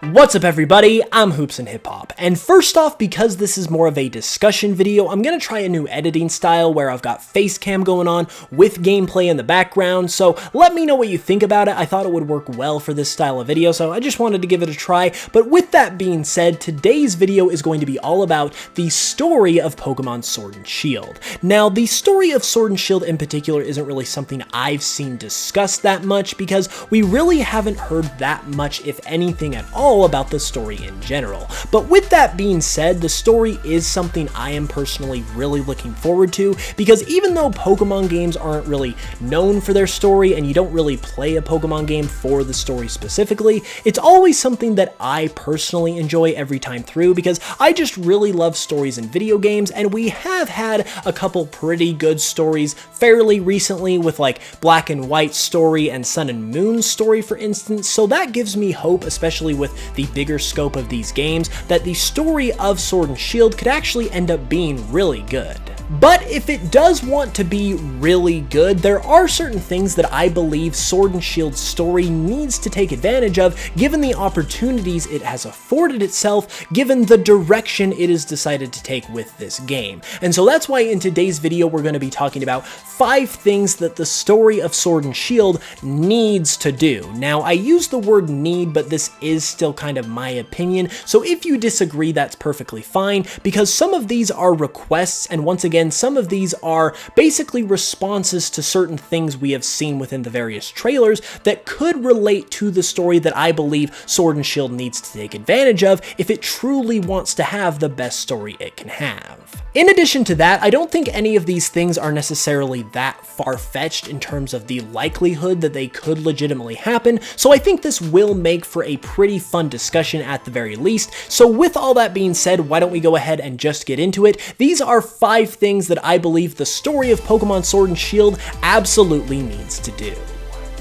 What's up everybody, I'm HoopsandHipHop, and first off, because this is more of a discussion video, I'm gonna try a new editing style where I've got face cam going on with gameplay in the background, so let me know what you think about it. I thought it would work well for this style of video, so I just wanted to give it a try. But with that being said, today's video is going to be all about the story of Pokemon Sword and Shield. Now, the story of Sword and Shield in particular isn't really something I've seen discussed that much because we really haven't heard that much, if anything at all, about the story in general. But with that being said, the story is something I am personally really looking forward to, because even though Pokemon games aren't really known for their story and you don't really play a Pokemon game for the story specifically, it's always something that I personally enjoy every time through because I just really love stories in video games, and we have had a couple pretty good stories fairly recently with like Black and White story and Sun and Moon story, for instance, so that gives me hope, especially with the bigger scope of these games, that the story of Sword and Shield could actually end up being really good. But if it does want to be really good, there are certain things that I believe Sword and Shield's story needs to take advantage of, given the opportunities it has afforded itself, given the direction it has decided to take with this game. And so that's why in today's video we're going to be talking about 5 things that the story of Sword and Shield needs to do. Now, I use the word need, but this is still kind of my opinion, so if you disagree, that's perfectly fine, because some of these are requests, and once again, some of these are basically responses to certain things we have seen within the various trailers that could relate to the story that I believe Sword and Shield needs to take advantage of if it truly wants to have the best story it can have. In addition to that, I don't think any of these things are necessarily that far-fetched in terms of the likelihood that they could legitimately happen, so I think this will make for a pretty fun discussion at the very least. So with all that being said, why don't we go ahead and just get into it? These are 5 things that I believe the story of Pokemon Sword and Shield absolutely needs to do.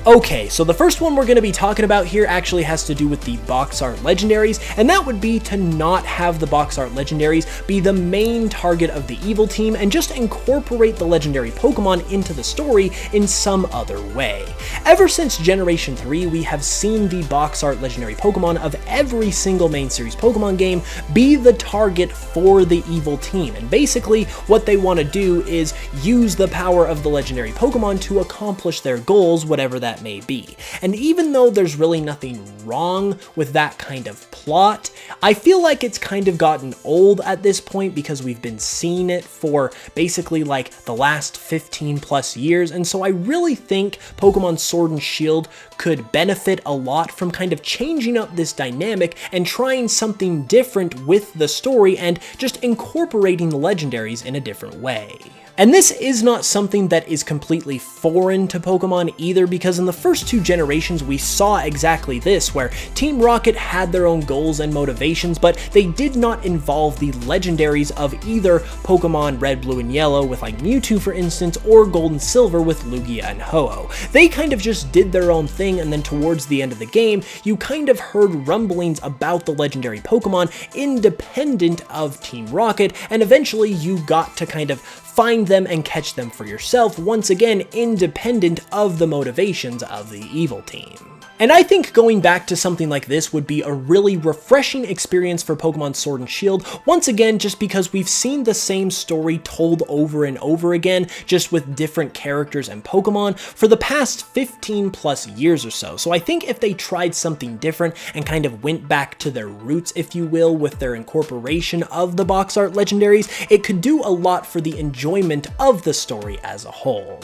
Okay, so the first one we're going to be talking about here actually has to do with the box art legendaries, and that would be to not have the box art legendaries be the main target of the evil team and just incorporate the legendary Pokemon into the story in some other way. Ever since Generation 3, we have seen the box art legendary Pokemon of every single main series Pokemon game be the target for the evil team, and basically what they want to do is use the power of the legendary Pokemon to accomplish their goals, whatever that may be. And even though there's really nothing wrong with that kind of plot, I feel like it's kind of gotten old at this point because we've been seeing it for basically like the last 15 plus years, and so I really think Pokemon Sword and Shield could benefit a lot from kind of changing up this dynamic and trying something different with the story and just incorporating the legendaries in a different way. And this is not something that is completely foreign to Pokemon either, because in the first 2 generations we saw exactly this, where Team Rocket had their own goals and motivations, but they did not involve the legendaries of either Pokemon Red, Blue, and Yellow with like Mewtwo for instance, or Gold and Silver with Lugia and Ho-Oh. They kind of just did their own thing, and then towards the end of the game, you kind of heard rumblings about the legendary Pokemon independent of Team Rocket, and eventually you got to kind of find them and catch them for yourself, once again independent of the motivations of the evil team. And I think going back to something like this would be a really refreshing experience for Pokemon Sword and Shield, once again just because we've seen the same story told over and over again, just with different characters and Pokemon for the past 15 plus years or so. So I think if they tried something different and kind of went back to their roots, if you will, with their incorporation of the box art legendaries, it could do a lot for the enjoyment of the story as a whole.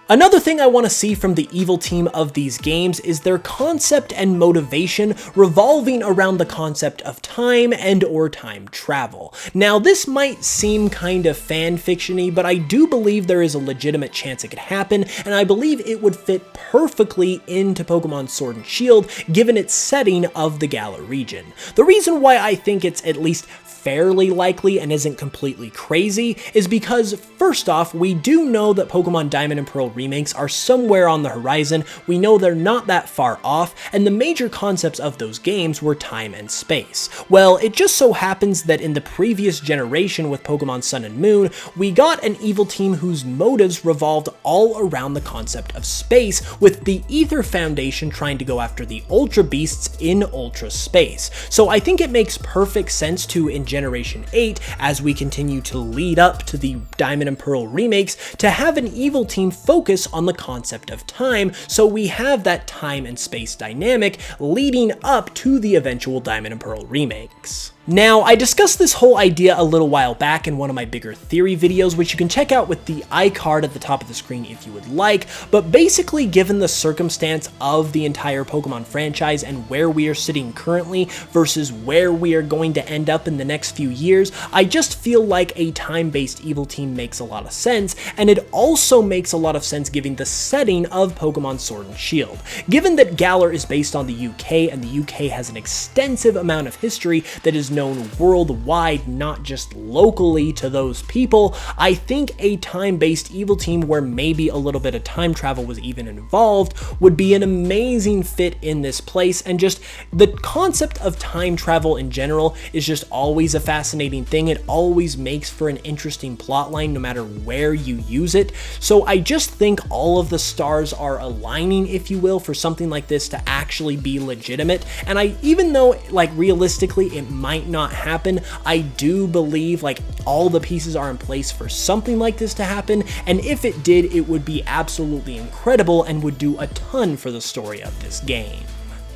Another thing I want to see from the evil team of these games is their concept and motivation revolving around the concept of time and or time travel. Now, this might seem kind of fan-fiction-y, but I do believe there is a legitimate chance it could happen, and I believe it would fit perfectly into Pokemon Sword and Shield given its setting of the Galar region. The reason why I think it's at least fairly likely and isn't completely crazy is because, first off, we do know that Pokemon Diamond and Pearl remakes are somewhere on the horizon. We know they're not that far off, and the major concepts of those games were time and space. Well, it just so happens that in the previous generation with Pokemon Sun and Moon, we got an evil team whose motives revolved all around the concept of space, with the Ether Foundation trying to go after the Ultra Beasts in Ultra Space. So I think it makes perfect sense to, in Generation 8, as we continue to lead up to the Diamond and Pearl remakes, to have an evil team focus on the concept of time, so we have that time and space dynamic leading up to the eventual Diamond and Pearl remakes. Now, I discussed this whole idea a little while back in one of my bigger theory videos, which you can check out with the iCard at the top of the screen if you would like, but basically given the circumstance of the entire Pokemon franchise and where we are sitting currently versus where we are going to end up in the next few years, I just feel like a time-based evil team makes a lot of sense, and it also makes a lot of sense given the setting of Pokemon Sword and Shield. Given that Galar is based on the UK, and the UK has an extensive amount of history that is known worldwide, not just locally to those people, I think a time-based evil team where maybe a little bit of time travel was even involved would be an amazing fit in this place, and just the concept of time travel in general is just always a fascinating thing. It always makes for an interesting plotline no matter where you use it, so I just think all of the stars are aligning, if you will, for something like this to actually be legitimate. And even though like realistically it might not happen, I do believe like all the pieces are in place for something like this to happen, and if it did, it would be absolutely incredible and would do a ton for the story of this game.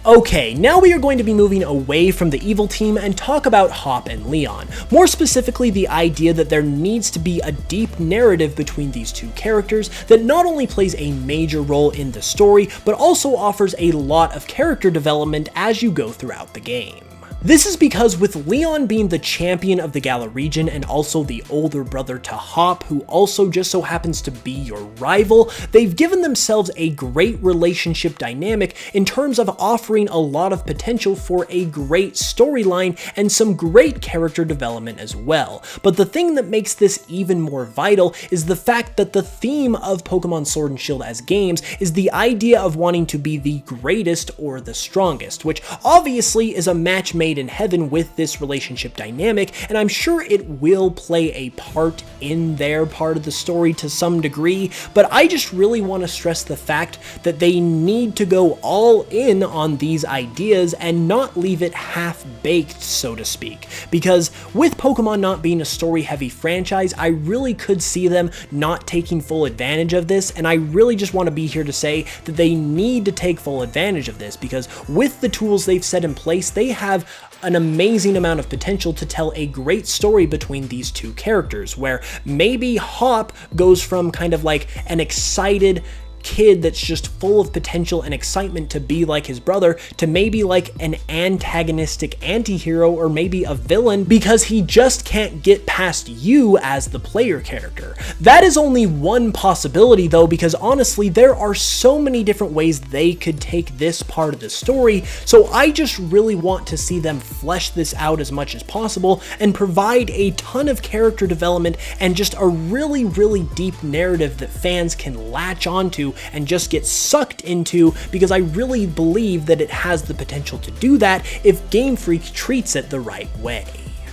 Okay, now we are going to be moving away from the evil team and talk about Hoppin Leon. More specifically, the idea that there needs to be a deep narrative between these two characters that not only plays a major role in the story, but also offers a lot of character development as you go throughout the game. This is because with Leon being the champion of the Galar region and also the older brother to Hop, who also just so happens to be your rival, they've given themselves a great relationship dynamic in terms of offering a lot of potential for a great storyline and some great character development as well. But the thing that makes this even more vital is the fact that the theme of Pokemon Sword and Shield as games is the idea of wanting to be the greatest or the strongest, which obviously is a match made in heaven with this relationship dynamic, and I'm sure it will play a part in their part of the story to some degree, but I just really want to stress the fact that they need to go all in on these ideas and not leave it half-baked, so to speak, because with Pokemon not being a story-heavy franchise, I really could see them not taking full advantage of this, and I really just want to be here to say that they need to take full advantage of this, because with the tools they've set in place, they have an amazing amount of potential to tell a great story between these two characters, where maybe Hop goes from kind of like an excited kid that's just full of potential and excitement to be like his brother, to maybe like an antagonistic anti-hero or maybe a villain because he just can't get past you as the player character. That is only one possibility though, because honestly there are so many different ways they could take this part of the story, so I just really want to see them flesh this out as much as possible and provide a ton of character development and just a really, really deep narrative that fans can latch onto and just get sucked into, because I really believe that it has the potential to do that if Game Freak treats it the right way.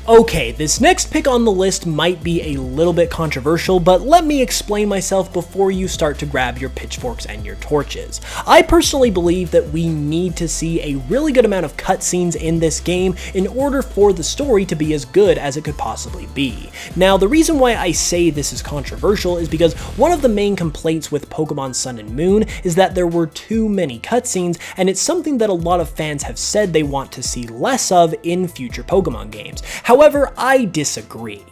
Okay, this next pick on the list might be a little bit controversial, but let me explain myself before you start to grab your pitchforks and your torches. I personally believe that we need to see a really good amount of cutscenes in this game in order for the story to be as good as it could possibly be. Now, the reason why I say this is controversial is because one of the main complaints with Pokemon Sun and Moon is that there were too many cutscenes, and it's something that a lot of fans have said they want to see less of in future Pokemon games. However, I disagree.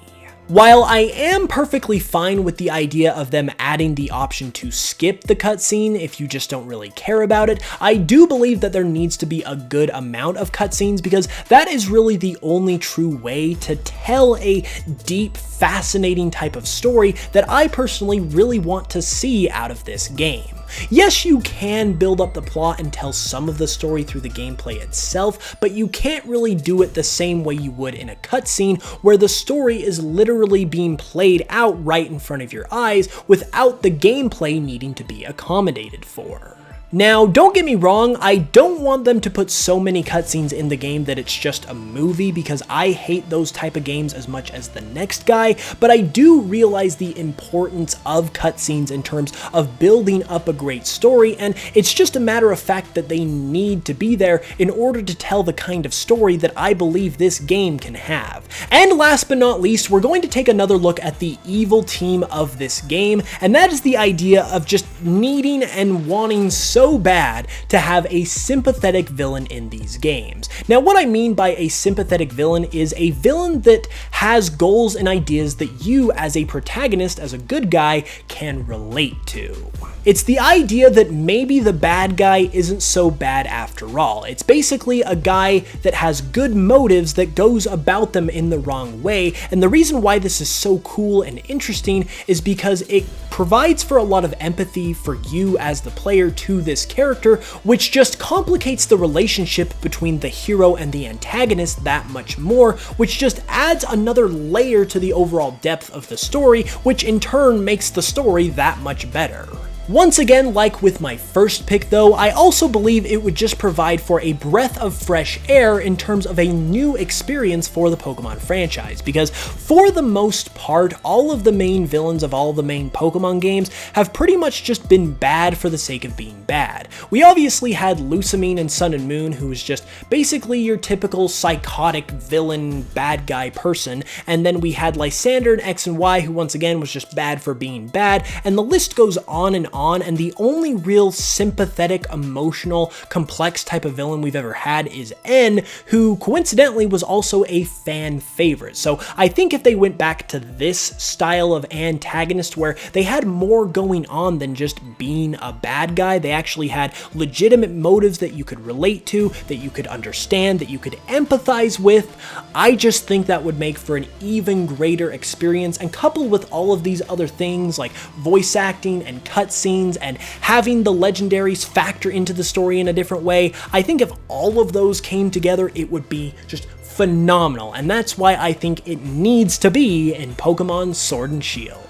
While I am perfectly fine with the idea of them adding the option to skip the cutscene if you just don't really care about it, I do believe that there needs to be a good amount of cutscenes, because that is really the only true way to tell a deep, fascinating type of story that I personally really want to see out of this game. Yes, you can build up the plot and tell some of the story through the gameplay itself, but you can't really do it the same way you would in a cutscene where the story is literally being played out right in front of your eyes without the gameplay needing to be accommodated for. Now, don't get me wrong, I don't want them to put so many cutscenes in the game that it's just a movie, because I hate those type of games as much as the next guy, but I do realize the importance of cutscenes in terms of building up a great story, and it's just a matter of fact that they need to be there in order to tell the kind of story that I believe this game can have. And last but not least, we're going to take another look at the evil team of this game, and that is the idea of just needing and wanting so bad to have a sympathetic villain in these games. Now, what I mean by a sympathetic villain is a villain that has goals and ideas that you as a protagonist, as a good guy, can relate to. It's the idea that maybe the bad guy isn't so bad after all. It's basically a guy that has good motives that goes about them in the wrong way, and the reason why this is so cool and interesting is because it provides for a lot of empathy for you as the player to this character, which just complicates the relationship between the hero and the antagonist that much more, which just adds another layer to the overall depth of the story, which in turn makes the story that much better. Once again, like with my first pick though, I also believe it would just provide for a breath of fresh air in terms of a new experience for the Pokemon franchise, because for the most part, all of the main villains of all the main Pokemon games have pretty much just been bad for the sake of being bad. We obviously had Lucamine in Sun and Moon, who was just basically your typical psychotic villain bad guy person, and then we had Lysander in X and Y, who once again was just bad for being bad, and the list goes on, and the only real sympathetic, emotional, complex type of villain we've ever had is N, who coincidentally was also a fan favorite. So I think if they went back to this style of antagonist where they had more going on than just being a bad guy, they actually had legitimate motives that you could relate to, that you could understand, that you could empathize with, I just think that would make for an even greater experience, and coupled with all of these other things like voice acting and cutscenes and having the legendaries factor into the story in a different way, I think if all of those came together, it would be just phenomenal, and that's why I think it needs to be in Pokemon Sword and Shield.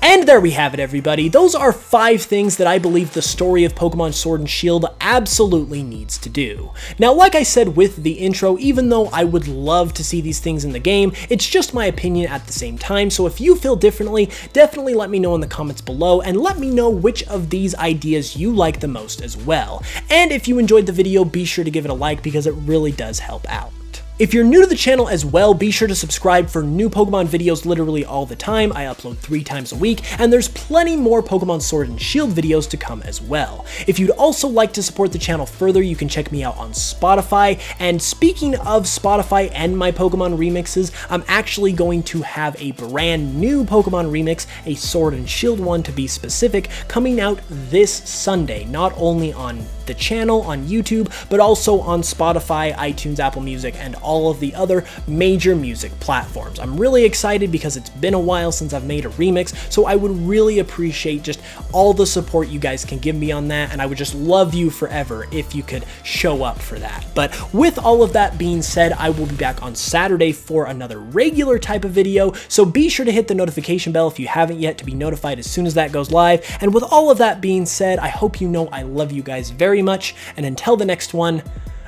And there we have it, everybody. Those are 5 things that I believe the story of Pokemon Sword and Shield absolutely needs to do. Now, like I said with the intro, even though I would love to see these things in the game, it's just my opinion at the same time, so if you feel differently, definitely let me know in the comments below, and let me know which of these ideas you like the most as well. And if you enjoyed the video, be sure to give it a like, because it really does help out. If you're new to the channel as well, be sure to subscribe for new Pokemon videos literally all the time. I upload 3 times a week, and there's plenty more Pokemon Sword and Shield videos to come as well. If you'd also like to support the channel further, you can check me out on Spotify, and speaking of Spotify and my Pokemon remixes, I'm actually going to have a brand new Pokemon remix, a Sword and Shield one to be specific, coming out this Sunday, not only on the channel on YouTube, but also on Spotify, iTunes, Apple Music, and all of the other major music platforms. I'm really excited because it's been a while since I've made a remix, so I would really appreciate just all the support you guys can give me on that, and I would just love you forever if you could show up for that. But with all of that being said, I will be back on Saturday for another regular type of video, so be sure to hit the notification bell if you haven't yet to be notified as soon as that goes live. And with all of that being said, I hope you know I love you guys very much, and until the next one,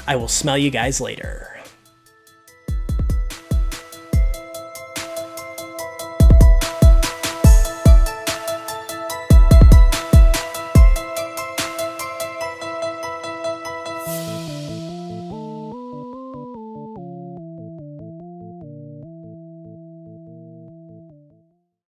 I will smell you guys later.